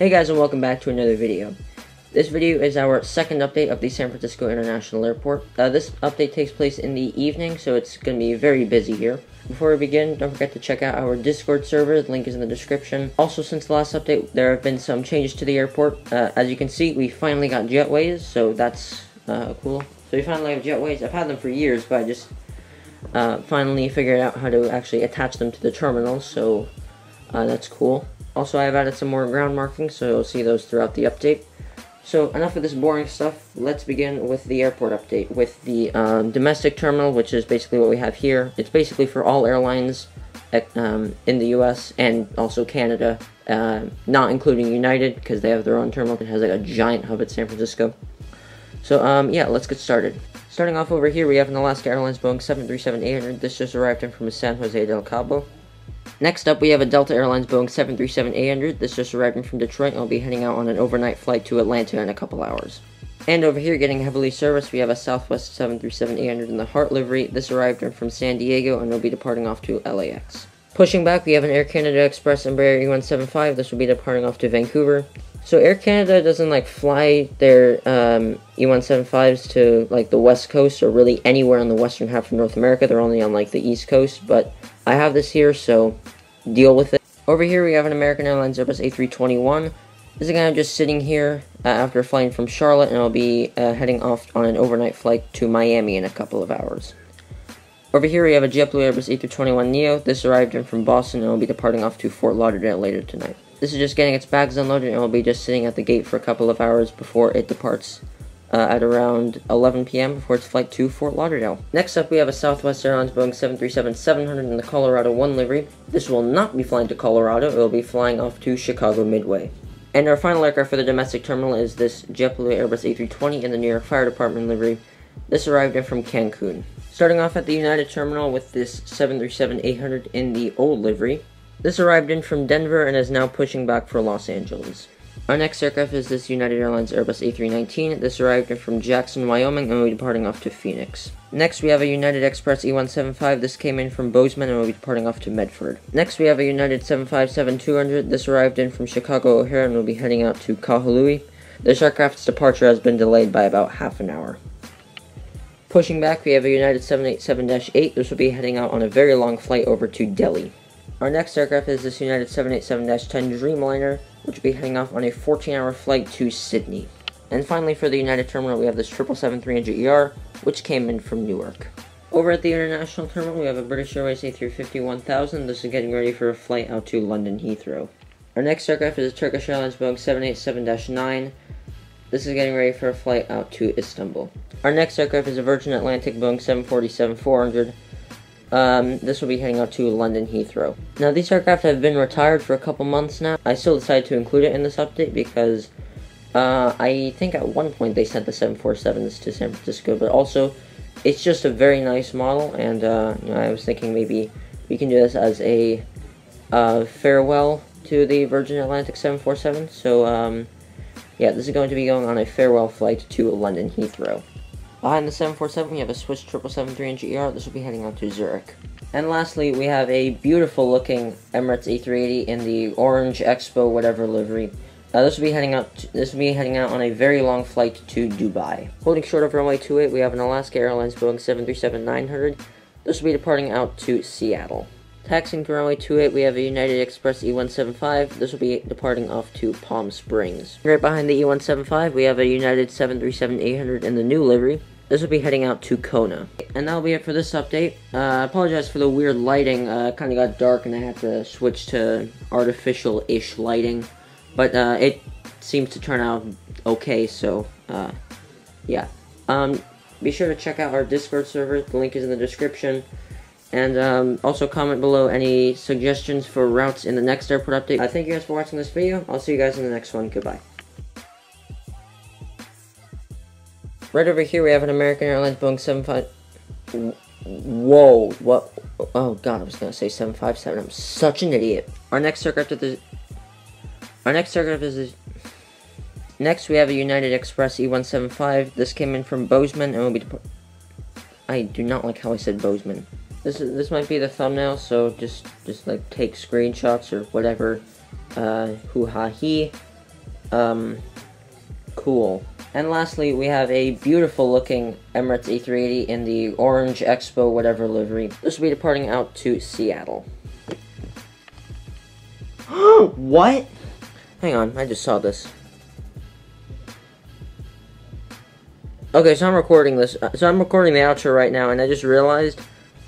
Hey guys, and welcome back to another video. This video is our second update of the San Francisco International Airport. This update takes place in the evening, so it's going to be very busy here. Before we begin, don't forget to check out our Discord server. The link is in the description. Also, since the last update, there have been some changes to the airport. As you can see, we finally got jetways, so that's cool. So we finally have jetways. I've had them for years, but I just finally figured out how to actually attach them to the terminal, so that's cool. Also, I've added some more ground markings, so you'll see those throughout the update. So, enough of this boring stuff. Let's begin with the airport update, with the domestic terminal, which is basically what we have here. It's basically for all airlines in the US and also Canada, not including United, because they have their own terminal. It has like a giant hub at San Francisco. So, yeah, let's get started. Starting off over here, we have an Alaska Airlines Boeing 737-800. This just arrived in from San Jose del Cabo. Next up, we have a Delta Airlines Boeing 737-800. This just arrived in from Detroit and will be heading out on an overnight flight to Atlanta in a couple hours. And over here, getting heavily serviced, we have a Southwest 737-800 in the Heart livery. This arrived in from San Diego and will be departing off to LAX. Pushing back, we have an Air Canada Express Embraer E175. This will be departing off to Vancouver. So Air Canada doesn't like fly their E175s to like the West Coast or really anywhere on the western half of North America. They're only on like the East Coast, but I have this here, so deal with it. Over here we have an American Airlines Airbus A321. This is kind of just sitting here after flying from Charlotte, and I'll be heading off on an overnight flight to Miami in a couple of hours. Over here we have a JetBlue Airbus A321neo. This arrived in from Boston and will be departing off to Fort Lauderdale later tonight. This is just getting its bags unloaded and will be just sitting at the gate for a couple of hours before it departs at around 11 p.m. before its flight to Fort Lauderdale. Next up, we have a Southwest Airlines Boeing 737-700 in the Colorado 1 livery. This will not be flying to Colorado. It will be flying off to Chicago Midway. And our final aircraft for the domestic terminal is this JetBlue Airbus A320 in the New York Fire Department livery. This arrived in from Cancun. Starting off at the United Terminal with this 737-800 in the old livery. This arrived in from Denver and is now pushing back for Los Angeles. Our next aircraft is this United Airlines Airbus A319. This arrived in from Jackson, Wyoming, and will be departing off to Phoenix. Next, we have a United Express E175. This came in from Bozeman and will be departing off to Medford. Next, we have a United 757-200. This arrived in from Chicago O'Hare and will be heading out to Kahului. This aircraft's departure has been delayed by about half an hour. Pushing back, we have a United 787-8. This will be heading out on a very long flight over to Delhi. Our next aircraft is this United 787-10 Dreamliner, which will be heading off on a 14-hour flight to Sydney. And finally, for the United Terminal, we have this 777-300ER, which came in from Newark. Over at the International Terminal, we have a British Airways A350-1000. This is getting ready for a flight out to London Heathrow. Our next aircraft is a Turkish Airlines Boeing 787-9. This is getting ready for a flight out to Istanbul. Our next aircraft is a Virgin Atlantic Boeing 747-400. This will be heading out to London Heathrow. Now, these aircraft have been retired for a couple months now. I still decided to include it in this update because I think at one point they sent the 747s to San Francisco, but also it's just a very nice model, and you know, I was thinking maybe we can do this as a farewell to the Virgin Atlantic 747. So yeah, this is going to be going on a farewell flight to London Heathrow. Behind the 747, we have a Swiss 777-300ER. This will be heading out to Zurich. And lastly, we have a beautiful-looking Emirates A380 in the Orange Expo whatever livery. This will be heading out on a very long flight to Dubai. Holding short of runway 28, we have an Alaska Airlines Boeing 737-900. This will be departing out to Seattle. Taxiing to runway 28, we have a United Express E175. This will be departing off to Palm Springs. Right behind the E175, we have a United 737-800 in the new livery. This will be heading out to Kona. And that'll be it for this update. I apologize for the weird lighting. Kind of got dark and I had to switch to artificial-ish lighting. But it seems to turn out okay, so yeah. Be sure to check out our Discord server. The link is in the description. And also comment below any suggestions for routes in the next airport update. Thank you guys for watching this video. I'll see you guys in the next one. Goodbye. Right over here, we have an American Airlines Boeing 75... Whoa, what? Oh god, I was gonna say 757. I'm such an idiot. Our next aircraft is Next, we have a United Express E175. This came in from Bozeman and will be... I do not like how I said Bozeman. This might be the thumbnail, so just like take screenshots or whatever. Hoo-ha-he. Cool. And lastly, we have a beautiful looking Emirates A380 in the orange Expo whatever livery. This will be departing out to Seattle. What? Hang on, I just saw this. Okay, so I'm recording this. So I'm recording the outro right now, and I just realized,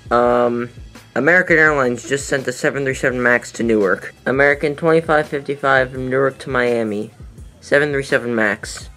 American Airlines just sent the 737 MAX to Newark. American 2555 from Newark to Miami. 737 MAX.